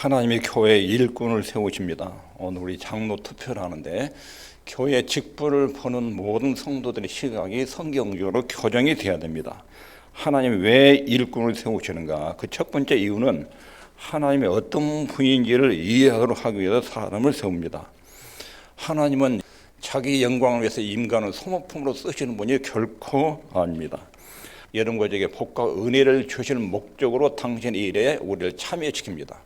하나님의 교회 일꾼을 세우십니다. 오늘 우리 장로 투표를 하는데 교회 직분을 보는 모든 성도들의 시각이 성경적으로 교정이 되어야 됩니다. 하나님이 왜 일꾼을 세우시는가? 그 첫 번째 이유는 하나님의 어떤 분인지를 이해하도록 하기 위해서 사람을 세웁니다. 하나님은 자기 영광을 위해서 인간을 소모품으로 쓰시는 분이 결코 아닙니다. 여러분에게 복과 은혜를 주시는 목적으로 당신 일에 우리를 참여시킵니다.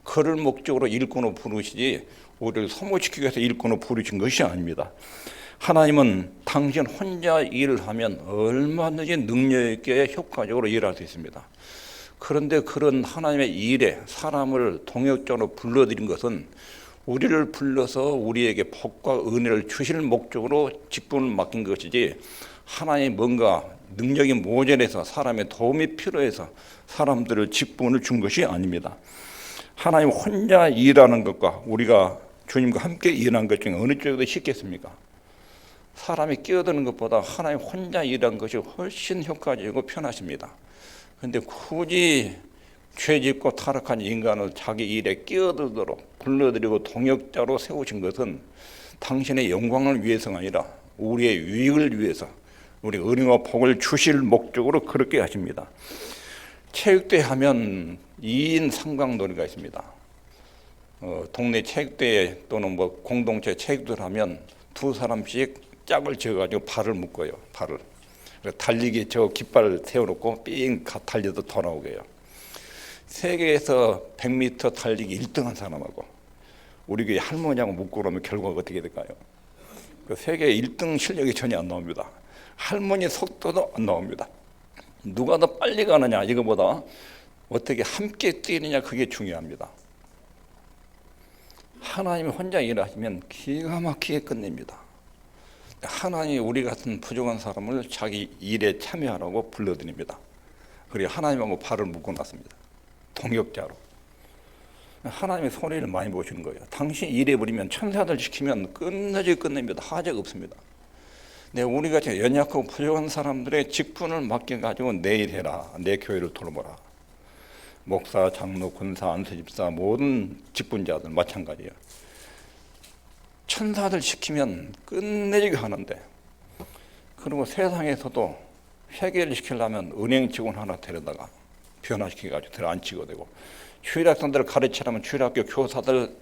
그를 목적으로 일꾼으로 부르시지 우리를 소모시키기 위해서 일꾼으로 부르신 것이 아닙니다. 하나님은 당신 혼자 일을 하면 얼마든지 능력 있게 효과적으로 일할 수 있습니다. 그런데 그런 하나님의 일에 사람을 동역적으로 불러들인 것은 우리를 불러서 우리에게 복과 은혜를 주실 목적으로 직분을 맡긴 것이지 하나님이 뭔가 능력이 모자라서 사람의 도움이 필요해서 사람들을 직분을 준 것이 아닙니다. 하나님 혼자 일하는 것과 우리가 주님과 함께 일하는 것 중에 어느 쪽이 더 쉽겠습니까? 사람이 끼어드는 것보다 하나님 혼자 일하는 것이 훨씬 효과적이고 편하십니다. 그런데 굳이 죄짓고 타락한 인간을 자기 일에 끼어들도록 불러들이고 동역자로 세우신 것은 당신의 영광을 위해서가 아니라 우리의 유익을 위해서 우리 은혜와 복을 주실 목적으로 그렇게 하십니다. 체육대회 하면 2인 삼각놀이가 있습니다. 동네 체육대회 또는 공동체 체육대회를 하면 두 사람씩 짝을 지어가지고 발을 묶어요. 발을. 달리기 저 깃발 세워놓고 삥 달려도 돌아오게 해요. 세계에서 100m 달리기 1등한 사람하고 우리 교회 할머니하고 묶고 그러면 결과가 어떻게 될까요? 그 세계 1등 실력이 전혀 안 나옵니다. 할머니 속도도 안 나옵니다. 누가 더 빨리 가느냐 이거보다 어떻게 함께 뛰느냐 그게 중요합니다. 하나님이 혼자 일하시면 기가 막히게 끝냅니다. 하나님이 우리 같은 부족한 사람을 자기 일에 참여하라고 불러드립니다. 그리고 하나님하고 발을 묶어놨습니다. 동역자로. 하나님의 손해를 많이 보시는 거예요. 당신 일해 버리면 천사들 시키면 끝내지 끝냅니다. 하자가 없습니다. 네, 우리가 연약하고 부족한 사람들의 직분을 맡겨가지고 내 일 해라. 내 교회를 돌보라. 목사, 장로, 권사, 안수집사 모든 직분자들 마찬가지예요. 천사들 시키면 끝내주게 하는데 그리고 세상에서도 회개를 시키려면 은행 직원 하나 데려다가 변화시켜가지고 들어앉히고 되고 주일학생들을 가르치려면 주일학교 교사들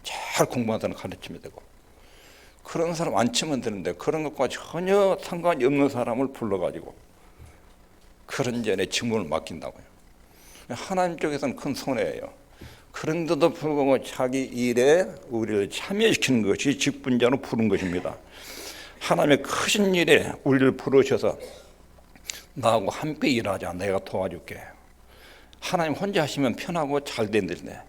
잘 공부하는 사람 가르치면 되고 그런 사람 안 치면 되는데 그런 것과 전혀 상관이 없는 사람을 불러가지고 그런 전에 직무를 맡긴다고요. 하나님 쪽에서는 큰 손해예요. 그런데도 불구하고 자기 일에 우리를 참여시키는 것이 직분자로 부른 것입니다. 하나님의 크신 일에 우리를 부르셔서 나하고 함께 일하자. 내가 도와줄게. 하나님 혼자 하시면 편하고 잘 되는데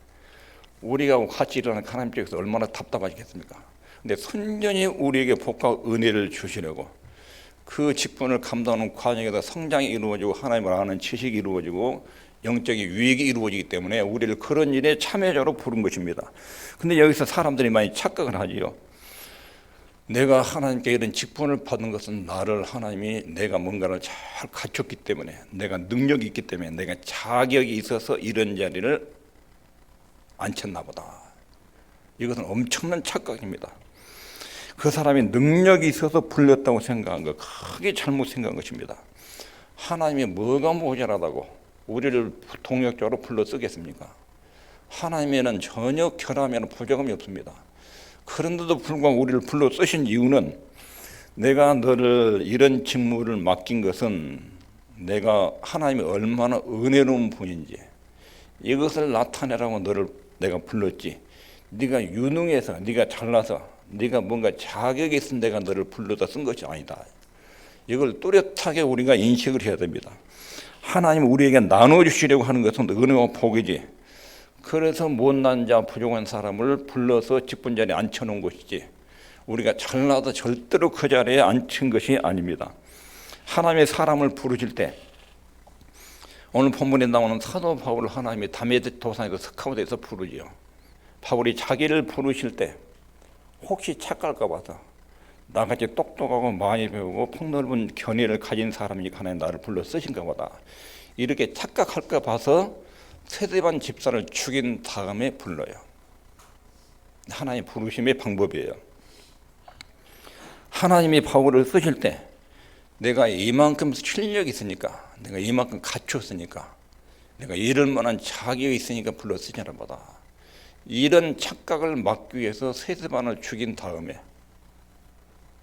우리가 같이 일하는 하나님 쪽에서 얼마나 답답하시겠습니까? 근데 순전히 우리에게 복과 은혜를 주시려고 그 직분을 감당하는 과정에서 성장이 이루어지고 하나님을 아는 지식이 이루어지고 영적인 유익이 이루어지기 때문에 우리를 그런 일에 참여자로 부른 것입니다. 근데 여기서 사람들이 많이 착각을 하지요. 내가 하나님께 이런 직분을 받은 것은 나를 하나님이 내가 뭔가를 잘 갖췄기 때문에 내가 능력이 있기 때문에 내가 자격이 있어서 이런 자리를 앉혔나 보다. 이것은 엄청난 착각입니다. 그 사람이 능력이 있어서 불렸다고 생각한 거 크게 잘못 생각한 것입니다. 하나님이 뭐가 모자라다고 우리를 동역자로 불러 쓰겠습니까? 하나님에는 전혀 결함에는 부족함이 없습니다. 그런데도 불구하고 우리를 불러 쓰신 이유는 내가 너를 이런 직무를 맡긴 것은 내가 하나님이 얼마나 은혜로운 분인지 이것을 나타내라고 너를 내가 불렀지 네가 유능해서 네가 잘나서 네가 뭔가 자격이 있으면 내가 너를 불러다 쓴 것이 아니다. 이걸 뚜렷하게 우리가 인식을 해야 됩니다. 하나님 우리에게 나눠주시려고 하는 것은 은혜와 복이지 그래서 못난 자 부족한 사람을 불러서 직분 자리에 앉혀놓은 것이지 우리가 잘나도 절대로 그 자리에 앉힌 것이 아닙니다. 하나님의 사람을 부르실 때 오늘 본문에 나오는 사도 바울을 하나님이 다메섹 도상에서 스카우트해서 부르지요. 바울이 자기를 부르실 때 혹시 착각할까 봐서 나같이 똑똑하고 많이 배우고 폭넓은 견해를 가진 사람이 하나님 나를 불러 쓰신가 보다 이렇게 착각할까 봐서 세대반 집사를 죽인 다음에 불러요. 하나님 부르심의 방법이에요. 하나님이 바울을 쓰실 때 내가 이만큼 실력이 있으니까, 내가 이만큼 갖췄으니까, 내가 이럴 만한 자격이 있으니까 불러 쓰시나 보다. 이런 착각을 막기 위해서 세대반을 죽인 다음에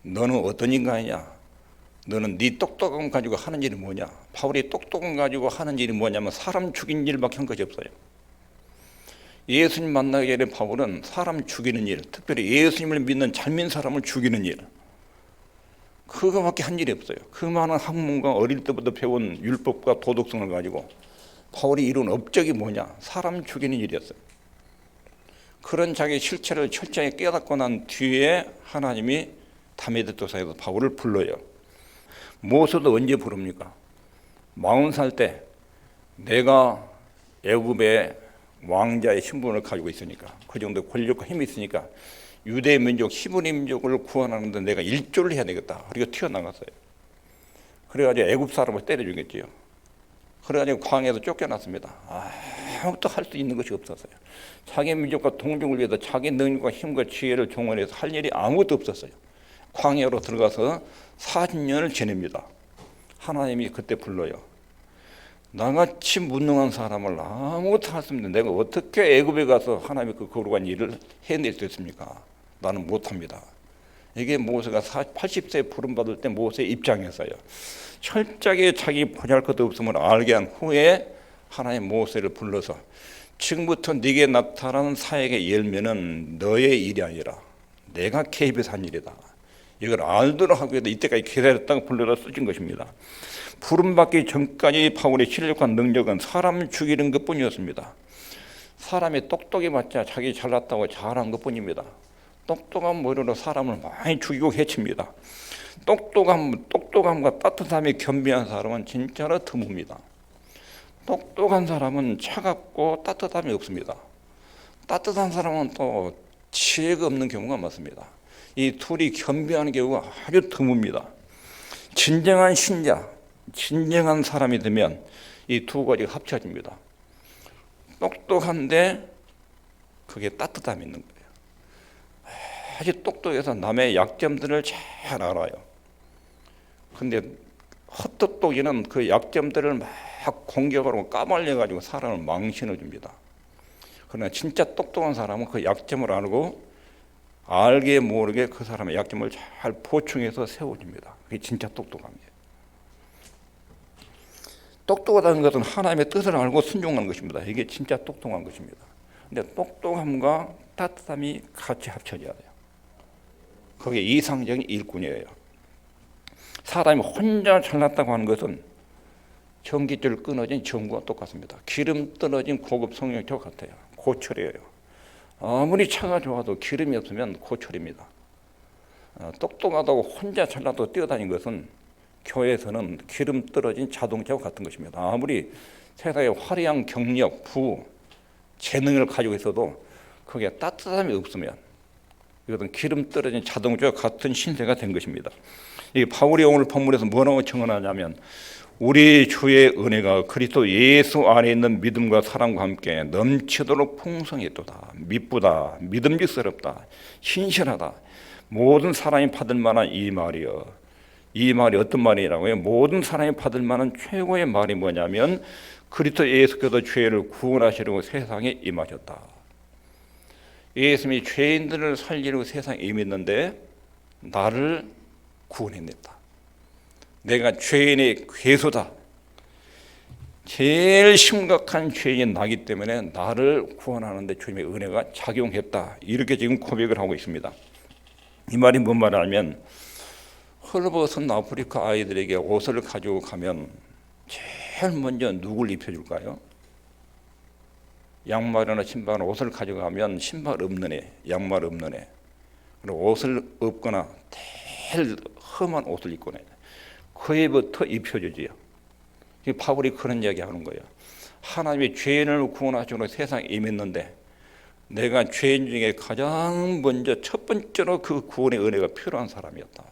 너는 어떤 인간이냐? 너는 네 똑똑함 가지고 하는 일이 뭐냐? 바울이 똑똑함 가지고 하는 일이 뭐냐면 사람 죽인 일밖에 한 것이 없어요. 예수님 만나기 전에 바울은 사람 죽이는 일, 특별히 예수님을 믿는 잘 믿는 사람을 죽이는 일, 그거밖에 한 일이 없어요. 그 많은 학문과 어릴 때부터 배운 율법과 도덕성을 가지고 바울이 이룬 업적이 뭐냐? 사람 죽이는 일이었어요. 그런 자기 실체를 철저히 깨닫고 난 뒤에 하나님이 다메섹도사에서 바울을 불러요. 모세도 언제 부릅니까? 40살 때 내가 애굽의 왕자의 신분을 가지고 있으니까, 그 정도 권력과 힘이 있으니까 유대 민족 히브리 민족을 구원하는데 내가 일조를 해야 되겠다. 그리고 튀어나갔어요. 그래가지고 애굽 사람을 때려 죽였지요. 그래가지고 광야에서 쫓겨났습니다. 아무것도 할 수 있는 것이 없었어요. 자기 민족과 동족을 위해서 자기 능력과 힘과 지혜를 동원해서 할 일이 아무것도 없었어요. 광야로 들어가서 40년을 지냅니다. 하나님이 그때 불러요. 나같이 무능한 사람을 아무것도 할 수 없는데 내가 어떻게 애굽에 가서 하나님의 그 거룩한 일을 해낼 수 있습니까? 나는 못합니다. 이게 모세가 80세에 부름받을 때 모세의 입장이었어요. 철저하게 자기 보잘것도 없음을 알게 한 후에 하나님 모세를 불러서 지금부터 네게 나타나는 사역의 열매는 너의 일이 아니라 내가 개입해서 한 일이다. 이걸 알도록 하기 위해서 이때까지 기다렸다가 불러다 쓰신 것입니다. 부름받기 전까지 바울의 실력과 능력은 사람 죽이는 것뿐이었습니다. 사람이 똑똑해봤자 자기 잘났다고 잘한 것뿐입니다. 똑똑한 머리로 사람을 많이 죽이고 해칩니다. 똑똑함과 따뜻함이 겸비한 사람은 진짜로 드뭅니다. 똑똑한 사람은 차갑고 따뜻함이 없습니다. 따뜻한 사람은 또 지혜가 없는 경우가 많습니다. 이 둘이 겸비하는 경우가 아주 드뭅니다. 진정한 신자, 진정한 사람이 되면 이 두 가지가 합쳐집니다. 똑똑한데 그게 따뜻함이 있는 거예요. 아주 똑똑해서 남의 약점들을 잘 알아요. 근데 헛똑똑이는 그 약점들을 막 공격하고 까발려가지고 사람을 망신을 줍니다. 그러나 진짜 똑똑한 사람은 그 약점을 알고 알게 모르게 그 사람의 약점을 잘 보충해서 세워줍니다. 그게 진짜 똑똑함이에요. 똑똑하다는 것은 하나님의 뜻을 알고 순종하는 것입니다. 이게 진짜 똑똑한 것입니다. 근데 똑똑함과 따뜻함이 같이 합쳐져야 돼요. 그게 이상적인 일꾼이에요. 사람이 혼자 잘났다고 하는 것은 전기줄 끊어진 전구와 똑같습니다. 기름 떨어진 고급 성형차 같아요. 고철이에요. 아무리 차가 좋아도 기름이 없으면 고철입니다. 똑똑하다고 혼자 잘나도 뛰어다닌 것은 교회에서는 기름 떨어진 자동차와 같은 것입니다. 아무리 세상에 화려한 경력, 부, 재능을 가지고 있어도 그게 따뜻함이 없으면 이것은 기름 떨어진 자동차와 같은 신세가 된 것입니다. 이 바울이 오늘 본문에서 뭐라고 증언하냐면 우리 주의 은혜가 그리스도 예수 안에 있는 믿음과 사랑과 함께 넘치도록 풍성했도다. 미쁘다, 믿음직스럽다, 신실하다. 모든 사람이 받을 만한 이 말이여. 이 말이 어떤 말이라고요? 모든 사람이 받을 만한 최고의 말이 뭐냐면 그리스도 예수께서 죄를 구원하시려고 세상에 임하셨다. 예수님이 죄인들을 살리려고 세상에 임했는데 나를 구원해냈다. 내가 죄인의 괴수다. 제일 심각한 죄인 나기 때문에 나를 구원하는데 주님의 은혜가 작용했다. 이렇게 지금 고백을 하고 있습니다. 이 말이 뭔 말이냐면 헐벗은 아프리카 아이들에게 옷을 가지고 가면 제일 먼저 누굴 입혀줄까요? 양말이나 신발, 옷을 가져가면 신발 없는 애, 양말 없는 애, 그리고 옷을 없거나 제일 험한 옷을 입고 내. 그 애부터 입혀주지요. 바울이 그런 이야기 하는 거예요. 하나님이 죄인을 구원하시고 세상에 임했는데 내가 죄인 중에 가장 먼저 첫 번째로 그 구원의 은혜가 필요한 사람이었다.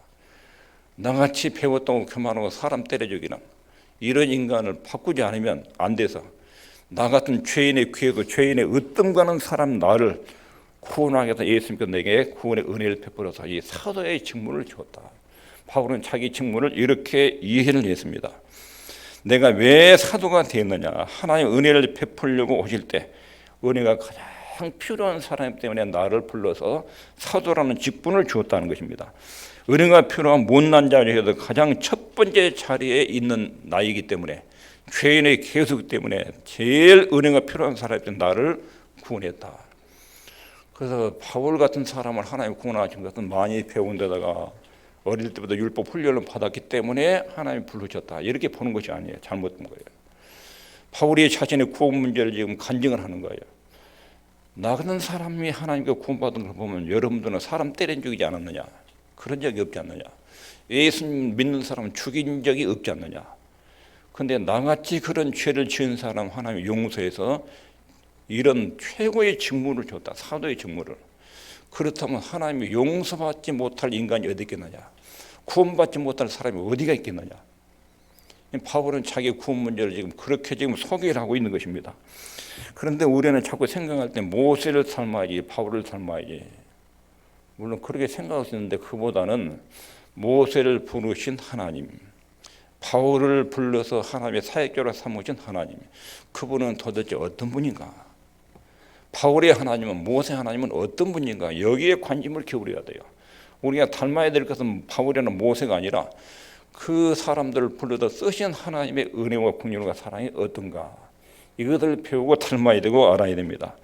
나같이 배웠다고 교만하고 사람 때려 죽이는 이런 인간을 바꾸지 않으면 안 돼서 나 같은 죄인의 귀에도 죄인의 으뜸 가는 사람 나를 구원하기 위해서 예수님께서 내게 구원의 은혜를 베풀어서 이 사도의 직분을 주었다. 바울은 자기 직분을 이렇게 이해를 했습니다. 내가 왜 사도가 되었느냐? 하나님의 은혜를 베풀려고 오실 때 은혜가 가장 필요한 사람 때문에 나를 불러서 사도라는 직분을 주었다는 것입니다. 은혜가 필요한 못난 자리에서 가장 첫 번째 자리에 있는 나이기 때문에 죄인의 계속 때문에 제일 은혜가 필요한 사람이 나를 구원했다. 그래서 바울 같은 사람을 하나님 구원하신 것은 많이 배운 데다가 어릴 때부터 율법 훈련을 받았기 때문에 하나님이 부르셨다. 이렇게 보는 것이 아니에요. 잘못된 거예요. 바울이 자신의 구원 문제를 지금 간증을 하는 거예요. 나 같은 사람이 하나님께 구원받은 걸 보면 여러분들은 사람 때린 적이지 않았느냐? 그런 적이 없지 않느냐? 예수님 믿는 사람은 죽인 적이 없지 않느냐? 근데 나같이 그런 죄를 지은 사람 하나님이 용서해서 이런 최고의 직무를 줬다. 사도의 직무를. 그렇다면 하나님이 용서받지 못할 인간이 어디 있겠느냐? 구원받지 못할 사람이 어디가 있겠느냐? 바울은 자기 구원 문제를 지금 그렇게 지금 소개를 하고 있는 것입니다. 그런데 우리는 자꾸 생각할 때 모세를 닮아야지, 바울을 닮아야지. 물론 그렇게 생각할 수 있는데 그보다는 모세를 부르신 하나님, 바울을 불러서 하나님의 사역자로 삼으신 하나님, 그분은 도대체 어떤 분인가? 바울의 하나님은, 모세 하나님은 어떤 분인가? 여기에 관심을 기울여야 돼요. 우리가 닮아야 될 것은 바울이나 모세가 아니라 그 사람들을 불러서 쓰신 하나님의 은혜와 긍휼과 사랑이 어떤가? 이것을 배우고 닮아야 되고 알아야 됩니다.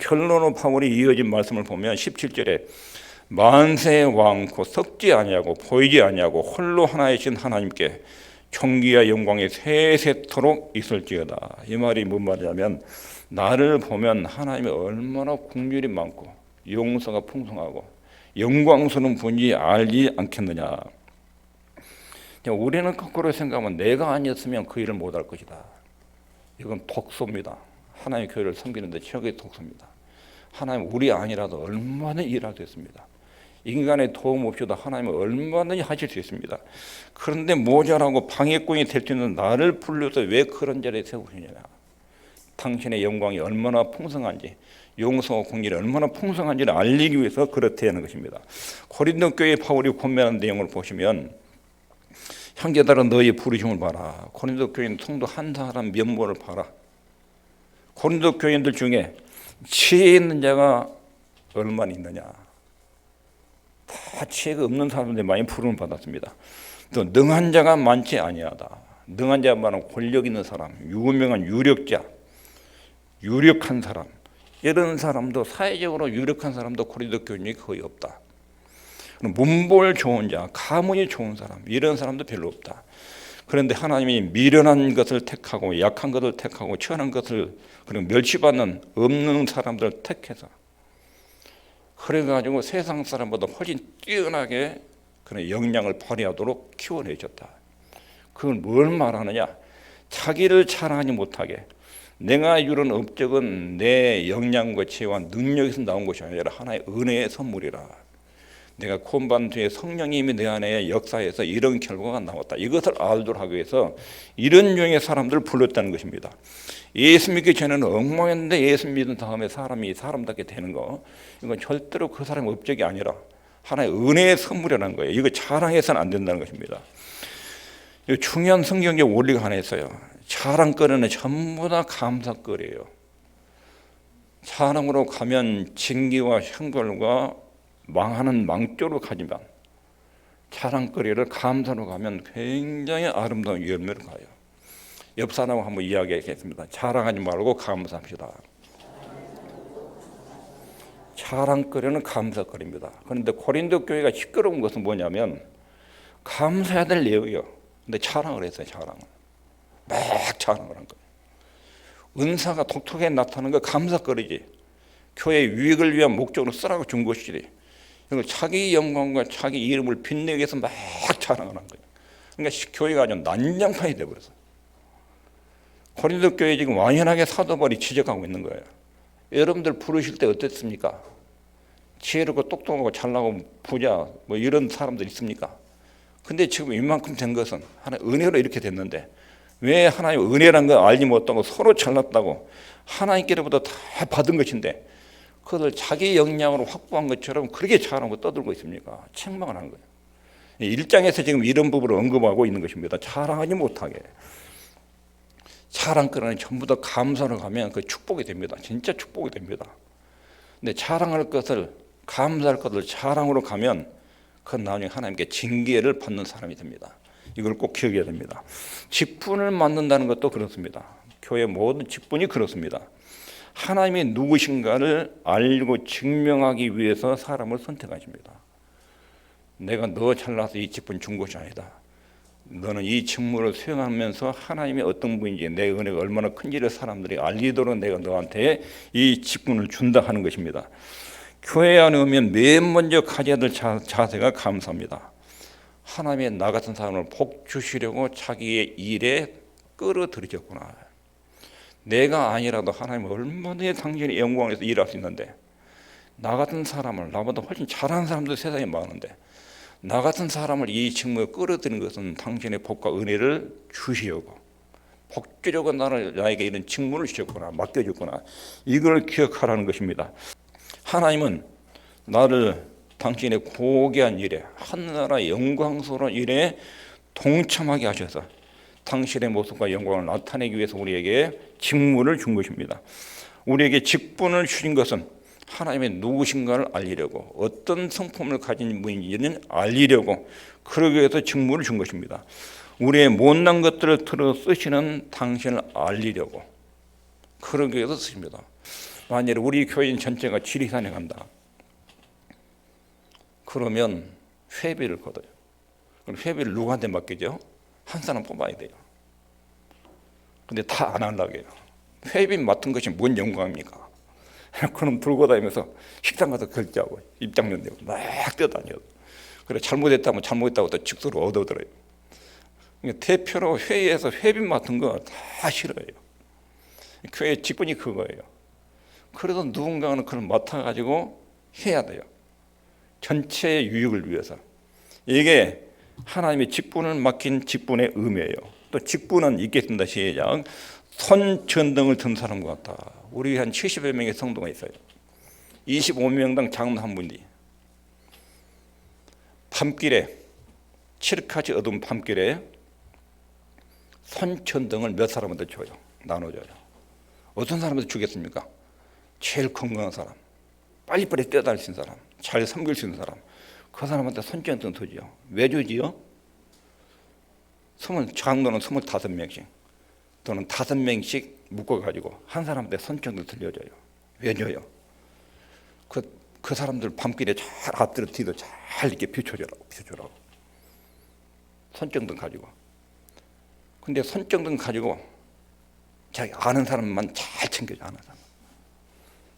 결론으로 바울이 이어진 말씀을 보면 17절에 만세 왕코 썩지 아니하고 보이지 아니하고 홀로 하나이신 하나님께 존귀와 영광이 세세토록 있을지어다. 이 말이 뭔 말이냐면 나를 보면 하나님이 얼마나 긍휼이 많고 용서가 풍성하고 영광스러운 분이 알지 않겠느냐. 우리는 거꾸로 생각하면 내가 아니었으면 그 일을 못할 것이다. 이건 독소입니다. 하나님의 교회를 섬기는데 최고의 독소입니다. 하나님 우리 아니라도 얼마나 일할 수 있습니다. 인간의 도움 없이도 하나님은 얼마든지 하실 수 있습니다. 그런데 모자라고 방해꾼이 될 수 있는 나를 불러서 왜 그런 자리에 세우시냐. 당신의 영광이 얼마나 풍성한지, 용서와 긍휼이 얼마나 풍성한지를 알리기 위해서 그렇게 하는 것입니다. 고린도 교회 바울이 권면한 내용을 보시면 형제들아 너희 부르심을 봐라. 고린도 교인 성도 한 사람 면모를 봐라. 고린도 교인들 중에 지혜 있는 자가 얼마나 있느냐. 다 지혜가 없는 사람들이 많이 부름을 받았습니다. 또 능한 자가 많지 아니하다. 능한 자가 말하면 권력 있는 사람, 유명한 유력자, 유력한 사람, 이런 사람도 사회적으로 유력한 사람도 고린도 교인이 거의 없다. 문볼 좋은 자, 가문이 좋은 사람, 이런 사람도 별로 없다. 그런데 하나님이 미련한 것을 택하고 약한 것을 택하고 천한 것을 그리고 멸시받는 없는 사람들을 택해서 그래가지고 세상 사람보다 훨씬 뛰어나게 그런 역량을 발휘하도록 키워내셨다. 그건 뭘 말하느냐? 자기를 자랑하지 못하게 내가 이룬 업적은 내 역량과 지혜와 능력에서 나온 것이 아니라 하나의 은혜의 선물이라. 내가 구원받은 뒤에 성령님이 내 안에 역사해서 이런 결과가 나왔다. 이것을 알도록 하기 위해서 이런 종의 사람들을 불렀다는 것입니다. 예수 믿기 전에는 엉망했는데 예수 믿은 다음에 사람이 사람답게 되는 거, 이건 절대로 그 사람의 업적이 아니라 하나의 은혜의 선물이라는 거예요. 이거 자랑해서는 안 된다는 것입니다. 중요한 성경적 원리가 하나 있어요. 자랑거리는 전부 다 감사거리예요. 자랑으로 가면 징계와 형벌과 망하는 망조로 가지만 자랑거리를 감사로 가면 굉장히 아름다운 열매를 가요. 옆 사람하고 한번 이야기하겠습니다. 자랑하지 말고 감사합시다. 자랑거리는 감사거리입니다. 그런데 고린도 교회가 시끄러운 것은 뭐냐면 감사해야 될 내용이에요. 근데 자랑을 했어요. 자랑을. 막 자랑을 한 거예요. 은사가 독특하게 나타나는 거 감사거리지. 교회의 유익을 위한 목적으로 쓰라고 준 것이지. 자기 영광과 자기 이름을 빛내기 위해서 막 자랑을 한 거예요. 그러니까 교회가 아주 난장판이 되어버렸어요. 고린도 교회 지금 완연하게 사도 바울이 지적하고 있는 거예요. 여러분들 부르실 때 어땠습니까? 지혜롭고 똑똑하고 잘나고 부자 뭐 이런 사람들 있습니까? 근데 지금 이만큼 된 것은 하나의 은혜로 이렇게 됐는데 왜 하나님 은혜란 걸 알지 못하고 서로 잘났다고 하나님께로부터 다 받은 것인데 그것을 자기 역량으로 확보한 것처럼 그렇게 잘하고 떠들고 있습니까? 책망을 하는 거예요. 1장에서 지금 이런 부분을 언급하고 있는 것입니다. 자랑하지 못하게. 자랑거리는 전부 다 감사로 가면 그 축복이 됩니다. 진짜 축복이 됩니다. 근데 자랑할 것을, 감사할 것을 자랑으로 가면 그건 나중에 하나님께 징계를 받는 사람이 됩니다. 이걸 꼭 기억해야 됩니다. 직분을 맡는다는 것도 그렇습니다. 교회 모든 직분이 그렇습니다. 하나님이 누구신가를 알고 증명하기 위해서 사람을 선택하십니다. 내가 너 잘나서 이 직분 준 것이 아니다. 너는 이 직무를 수행하면서 하나님이 어떤 분인지 내 은혜가 얼마나 큰지를 사람들이 알리도록 내가 너한테 이 직분을 준다 하는 것입니다. 교회 안에 오면 맨 먼저 가져야 될 자세가 감사합니다. 하나님의 나 같은 사람을 복 주시려고 자기의 일에 끌어들이셨구나. 내가 아니라도 하나님 얼마나 당신의 영광을 위해서 일할 수 있는데 나 같은 사람을 나보다 훨씬 잘하는 사람도 세상에 많은데 나 같은 사람을 이 직무에 끌어들이는 것은 당신의 복과 은혜를 주시려고 복 주려고 나에게 이런 직무를 주셨구나, 맡겨줬구나. 이걸 기억하라는 것입니다. 하나님은 나를 당신의 고귀한 일에 하늘나라 영광스러운 일에 동참하게 하셔서 당신의 모습과 영광을 나타내기 위해서 우리에게 직무를 준 것입니다. 우리에게 직분을 주신 것은 하나님의 누구신가를 알리려고 어떤 성품을 가진 분인지는 알리려고 그러기 위해서 직무를 준 것입니다. 우리의 못난 것들을 들어 쓰시는 당신을 알리려고 그러기 위해서 쓰십니다. 만일 우리 교인 전체가 지리산에 간다. 그러면 회비를 걷어요. 그럼 회비를 누구한테 맡기죠? 한 사람 뽑아야 돼요. 근데 다 안 하려고 해요. 회비 맡은 것이 뭔 영광입니까? 그럼 들고 다니면서 식당 가서 결제하고 입장료 내고 막 뛰어다녀요. 그래 잘못했다면 잘못했다고 또 직수로 얻어들어요. 그러니까 대표로 회의에서 회비 맡은 거 다 싫어해요. 교회 직분이 그거예요. 그래도 누군가는 그걸 맡아가지고 해야 돼요. 전체의 유익을 위해서. 이게 하나님의 직분을 맡긴 직분의 의미예요. 또 직분은 있겠습니다. 시작. 선전등을 든 사람과 같다. 우리 한 70여 명의 성도가 있어요. 25명당 장로 한 분이 밤길에 칠흑같이 어두운 밤길에 선전등을 몇 사람한테 줘요. 나눠줘요. 어떤 사람한테 주겠습니까? 제일 건강한 사람, 빨리빨리 뛰어다닐 수 있는 사람, 잘 섬길 수 있는 사람, 그 사람한테 선전등 주지요. 왜 주지요? 장로는 25명씩 또는 5명씩 묶어가지고 한 사람한테 선전등 들려줘요. 왜 줘요? 그 사람들 밤길에 잘 앞뒤로 뒤도 잘 이렇게 비춰주라고. 선전등 가지고. 근데 선전등 가지고 자기 아는 사람만 잘 챙겨줘. 아는 사람.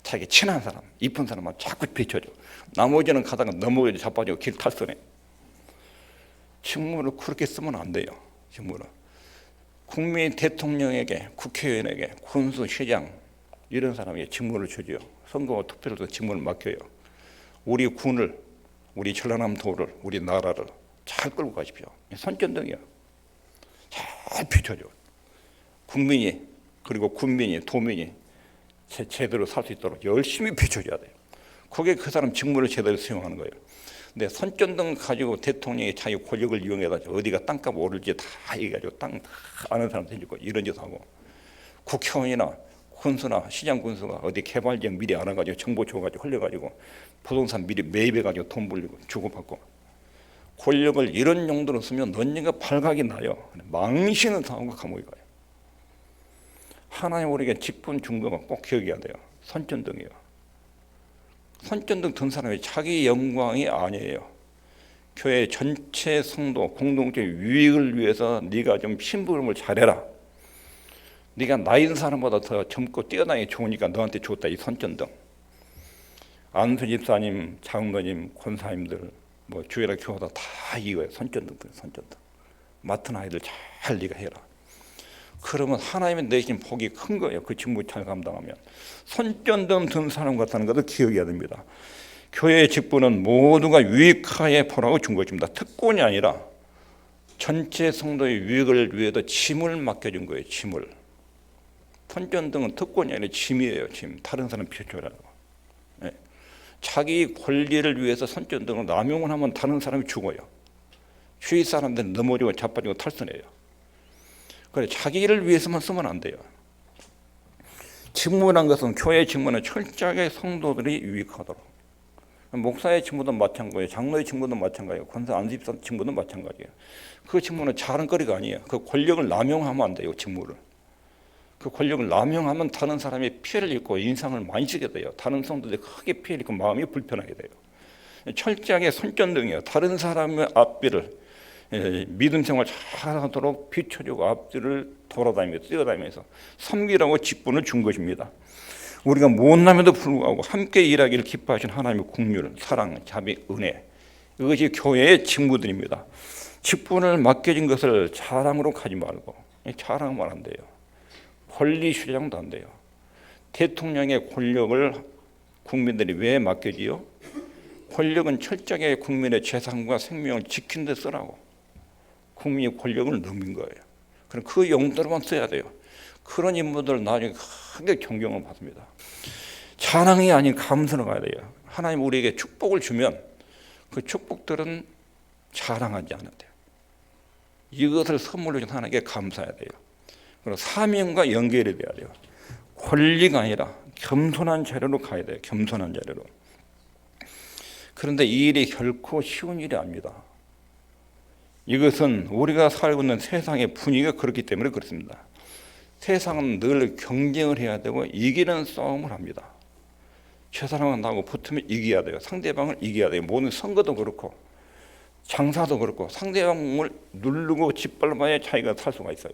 자기 친한 사람, 이쁜 사람만 자꾸 비춰줘. 나머지는 가다가 넘어져 자빠지고 길 탈선해. 직무를 그렇게 쓰면 안 돼요. 직무를. 국민 대통령에게, 국회의원에게, 군수, 시장 이런 사람에게 직무를 주죠. 선거와 투표를 또 직무를 맡겨요. 우리 군을, 우리 전라남도를, 우리 나라를 잘 끌고 가십시오. 선전등이야. 잘 비춰줘. 국민이 그리고 군민이, 도민이 제대로 살 수 있도록 열심히 비춰줘야 돼요. 그게 그 사람 직무를 제대로 수행하는 거예요. 근데 선전등 가지고 대통령이 자기 권력을 이용해서 어디가 땅값 오를지 다 얘기해가지고 땅 다 아는 사람 생기고 이런 짓 하고 국회의원이나 군수나 시장 군수가 어디 개발 지역 미리 알아가지고 정보 줘가지고 흘려가지고 부동산 미리 매입해가지고 돈 불리고 주고받고 권력을 이런 용도로 쓰면 언젠가 발각이 나요. 망신을 당하고 감옥에 가요. 하나님 우리에게 직분 준 거가 꼭 기억해야 돼요. 선전등이에요. 선전등 든 사람이 자기 영광이 아니에요. 교회 전체 성도 공동체 유익을 위해서 네가 좀 심부름을 잘해라. 네가 나이 든 사람보다 더 젊고 뛰어나게 좋으니까 너한테 줬다. 이 선전등. 안수 집사님, 장로님, 권사님들, 뭐 주일학 교사다 다 이거예요. 선전등. 맡은 아이들 잘 네가 해라. 그러면 하나님의 내신 복이 큰 거예요. 그 직무 잘 감당하면. 선전등 든 사람 같다는 것도 기억해야 됩니다. 교회의 직분은 모두가 유익하게 보라고 준 것입니다. 특권이 아니라 전체 성도의 유익을 위해서 짐을 맡겨준 거예요. 짐을. 선전등은 특권이 아니라 짐이에요. 짐. 다른 사람 비춰주라고. 예. 자기 권리를 위해서 선전등을 남용을 하면 다른 사람이 죽어요. 주위 사람들은 넘어지고 자빠지고 탈선해요. 그래, 자기를 위해서만 쓰면 안 돼요. 직무란 것은, 교회의 직무는 철저하게 성도들이 유익하도록. 목사의 직무도 마찬가지예요. 장로의 직무도 마찬가지예요. 권사 안수집사 직무도 마찬가지예요. 그 직무는 자랑거리가 아니에요. 그 권력을 남용하면 안 돼요. 직무를. 그 권력을 남용하면 다른 사람이 피해를 입고 인상을 많이 쓰게 돼요. 다른 성도들이 크게 피해를 입고 마음이 불편하게 돼요. 철저하게 손전등이에요. 다른 사람의 앞뒤를, 믿음 생활 잘하도록 비춰주고 앞뒤를 돌아다니면서 뛰어다니면서 섬기라고 직분을 준 것입니다. 우리가 못남에도 불구하고 함께 일하기를 기뻐하신 하나님의 긍휼, 사랑, 자비, 은혜, 이것이 교회의 직무들입니다. 직분을 맡겨진 것을 자랑으로 가지 말고, 자랑하면 안 돼요. 권리 주장도 안 돼요. 대통령의 권력을 국민들이 왜 맡겨지요? 권력은 철저하게 국민의 재산과 생명을 지키는 데 쓰라고. 국민이 권력을 넘긴 거예요. 그럼 그 용도로만 써야 돼요. 그런 인물들 나중에 크게 존경을 받습니다. 자랑이 아닌 감사로 가야 돼요. 하나님 우리에게 축복을 주면 그 축복들은 자랑하지 않아야 돼요. 이것을 선물로 준 하나님께 감사해야 돼요. 그리고 사명과 연결이 돼야 돼요. 권리가 아니라 겸손한 자료로 가야 돼요. 겸손한 자료로. 그런데 이 일이 결코 쉬운 일이 아닙니다. 이것은 우리가 살고 있는 세상의 분위기가 그렇기 때문에 그렇습니다. 세상은 늘 경쟁을 해야 되고 이기는 싸움을 합니다. 최사랑은 나하고 붙으면 이겨야 돼요. 상대방을 이겨야 돼요. 모든 선거도 그렇고 장사도 그렇고 상대방을 누르고 짓밟아야 자기가 살 수가 있어요.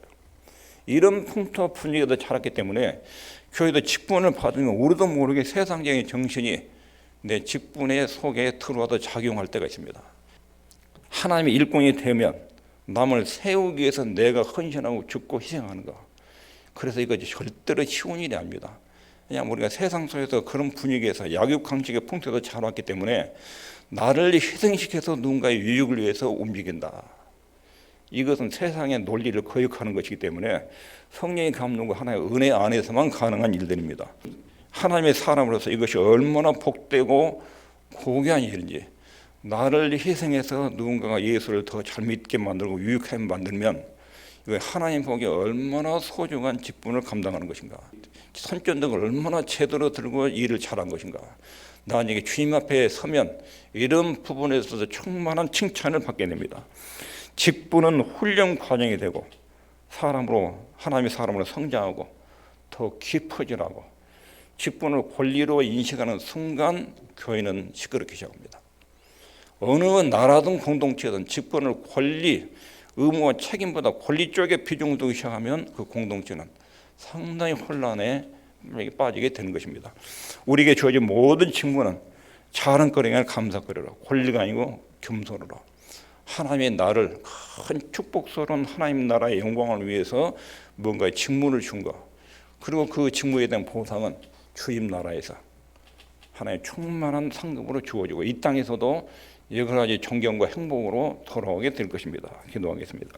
이런 풍토 분위기도 자랐기 때문에 교회도 직분을 받으면 우리도 모르게 세상적인 정신이 내 직분의 속에 들어와도 작용할 때가 있습니다. 하나님의 일꾼이 되면 남을 세우기 위해서 내가 헌신하고 죽고 희생하는 거. 그래서 이것이 절대로 쉬운 일이 아닙니다. 그냥 우리가 세상 속에서 그런 분위기에서 약육강식의 풍토도 자라왔기 때문에 나를 희생시켜서 누군가의 유익을 위해서 움직인다. 이것은 세상의 논리를 거역하는 것이기 때문에 성령의 감동과 하나님의 은혜 안에서만 가능한 일들입니다. 하나님의 사람으로서 이것이 얼마나 복되고 고귀한 일인지, 나를 희생해서 누군가가 예수를 더 잘 믿게 만들고 유익하게 만들면 이거 하나님 보기에 얼마나 소중한 직분을 감당하는 것인가, 손전등을 얼마나 제대로 들고 일을 잘한 것인가. 나중에 주님 앞에 서면 이런 부분에서도 충만한 칭찬을 받게 됩니다. 직분은 훈련 과정이 되고 사람으로, 하나님의 사람으로 성장하고 더 깊어지라고, 직분을 권리로 인식하는 순간 교회는 시끄럽기 시작합니다. 어느 나라든 공동체든 직분을 권리, 의무와 책임보다 권리 쪽에 비중을 두기 시작하면 그 공동체는 상당히 혼란에 빠지게 되는 것입니다. 우리에게 주어진 모든 직무는 자랑거리가 아니라 감사거리로, 권리가 아니고 겸손으로 하나님의 나를 큰 축복스러운 하나님 나라의 영광을 위해서 뭔가의 직무를 준 것, 그리고 그 직무에 대한 보상은 주님 나라에서 하나의 충만한 상급으로 주어지고 이 땅에서도 여러 가지 존경과 행복으로 돌아오게 될 것입니다. 기도하겠습니다.